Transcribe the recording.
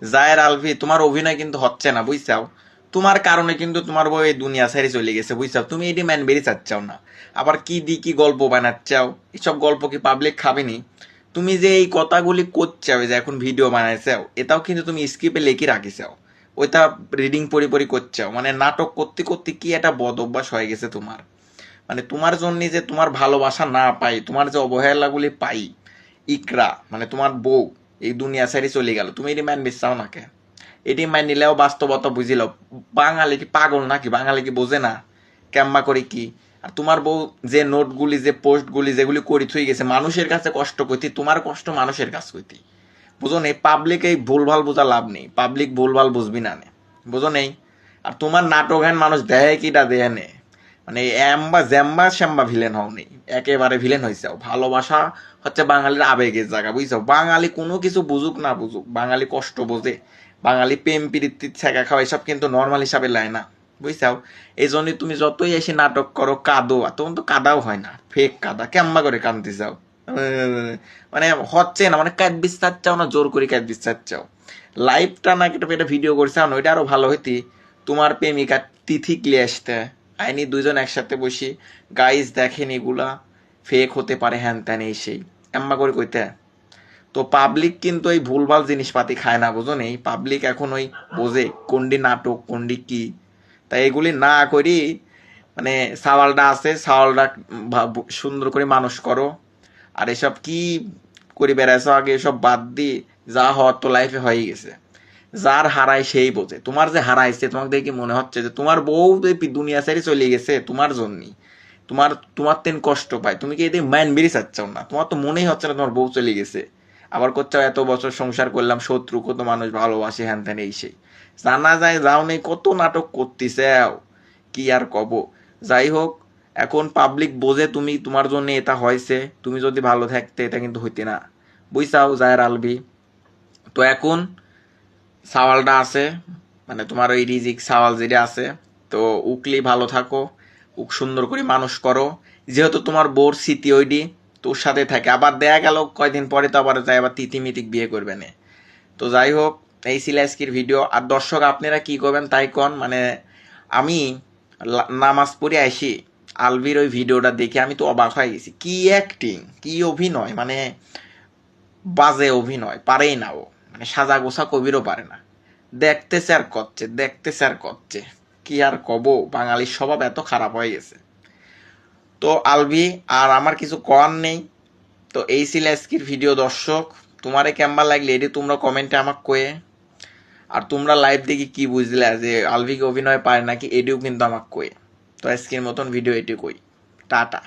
জায়ের আলভি তোমার অভিনয় কিন্তু হচ্ছে না বুঝছাও। তোমার কারণে কিন্তু তোমার বউ এই দুনিয়া ছেড়ে চলে গেছে বুঝছাও। তুমি এটি ম্যান বেরি চাচ্ছাও না, আবার কি দি কি গল্প বানাচ্ছাও। এসব গল্প কি পাবলিক খাবেনি? তুমি যে এই কথাগুলি করছাও, যে এখন ভিডিও বানাইছাও, এটাও কিন্তু তুমি স্ক্রিপ্টে লিখে রাখিছাও। ওইটা রিডিং পড়ি পড়ি করছাও, মানে নাটক করতে করতে কি একটা বদ অভ্যাস হয়ে গেছে তোমার। মানে তোমার জন্য যে তোমার ভালোবাসা না পাই, তোমার যে অবহেলাগুলি পাই, ইকরা মানে তোমার বউ এই দুনিয়া ছেড়ে চলে গেল, তুমি এটি ম্যান বিশ্বাও নাকে? এটি মাইন নিলেও বাস্তবতা বুঝিল। বাঙালি কি পাগল নাকি? বাঙালি কি বোঝে না কেম্বা করে কি? আর তোমার বউ যে নোটগুলি যে পোস্টগুলি যেগুলি করি থই গেছে মানুষের কাছে কষ্ট কইতি, তোমার কষ্ট মানুষের কাছে কইতি। বুঝো নেই? পাবলিক এই ভুলভাল বোঝা লাভ নেই, পাবলিক ভুলভাল বুঝবি না নে, বুঝো নেই? আর তোমার নাটক হ্যান মানুষ দেয় কিটা দেয় নে, মানে এম্বা জ্যাম্বা শ্যাম্বা ভিলেন হও নেই, একেবারে ভিলেন হয়েছে। ভালোবাসা হচ্ছে বাঙালির আবেগের জায়গা বুঝছো। বাঙালি কোনো কিছু বুঝুক না বুঝুক, বাঙালি কষ্ট বোঝে, বাঙালি প্রেম প্রীতি ছেঁকা খাওয়া এসব কিন্তু নর্মাল হিসাবে লাই না বুঝছাও। এই জন্যই তুমি যতই এসে নাটক করো কাঁদো, আর তখন তো কাদাও হয় না, ফেক কাদা, কেম্বা করে কাঁদতে চাও। মানে হচ্ছে না, মানে কাঁদ বিশ্বাস চাও না, জোর করে কাঁদ বিশ্বাস চাও। লাইভটা না কেটে এটা ভিডিও করছে না, ওইটা আরো ভালো হইতি। তোমার প্রেমিকা তিথি ক্লিয়ে আসতে আইনি দুইজন একসাথে বসি, গাইজ দেখেন এগুলা ফেক হতে পারে, হ্যান ত্যান এই সেই এম্মা করে কইতে। তো পাবলিক কিন্তু এই ভুলভাল জিনিসপাতি খায় না, বুঝো নেই? পাবলিক এখন ওই বোঝে কোনটি নাটক কোনটি কি। তাই এগুলি না করি, মানে সাওয়ালটা আছে, সাওয়ালটা সুন্দর করে মানুষ করো। আর এসব কি করে বেড়াইছো আগে এসব বাদ দিয়ে, যা হওয়ার তো লাইফে হয়ে গেছে। যার হারায় সেই বোঝে। তোমার যে হারাইছে, তোমাকে দেখে মনে হচ্ছে যে তোমার বউ যে দুনিয়া ছেড়ে চলে গেছে তোমার জন্যই। তোমার তোমার তেন কষ্ট পায়, তুমি কি এতে মাইন বেরিয়ে চাচ্ছাও না? তোমার তো মনেই হচ্ছে না তোমার বউ চলে গেছে, আবার করছো এত বছর সংসার করলাম, শত্রু কত মানুষ ভালোবাসে, হ্যান ত্যান এই সেই। জানা যায় যাও নেই, কত নাটক করতেছে, কি আর কব। যাই হোক, এখন পাবলিক বোঝে তুমি তোমার জন্য এটা হয়েছে, তুমি যদি ভালো থাকতে এটা কিন্তু হইতে না, বুঝছাও জায়ের আলবি। তো এখন সাওয়ালটা আছে, মানে তোমার ওই রিজিক সাওয়াল যেটা আছে, তো উকলি ভালো থাকো, উক সুন্দর করে মানুষ করো। যেহেতু তোমার বোর স্মৃতি ওইডি তোর সাথে থাকে, আবার দেয়া গেল কয়দিন পরে তো আবার যাই আবার তিতিমিতিক বিয়ে করবে না। তো যাই হোক, এই ছিল আজকের ভিডিও। আর দর্শক আপনারা কি করবেন তাই কন। মানে আমি নামাজ পড়ে আসি, আলভির ওই ভিডিওটা দেখে আমি তো অবাক হয়ে গেছি, কি অ্যাক্টিং, কি অভিনয়, মানে বাজে অভিনয় পারেই না ও, মানে সাজা গোছা কবিরও পারে না। দেখতেছে আর করছে, দেখতেছে আর করছে, কি আর কব, বাঙালির স্বভাব এত খারাপ হয়ে গেছে। তো আলভি, আর আমার কিছু করার নেই। তো এই ছিল আজকের ভিডিও দর্শক। তোমারে কেমবা লাগলে এটি তোমরা কমেন্টে আমাকে কয়ে। আর তোমরা লাইভ দেখে কি বুঝলে যে আলভিকে অভিনয় পারে নাকি, এটিও কিন্তু আমাকে কয়ে। তো আজকের মতন ভিডিও এটি কই, টাটা।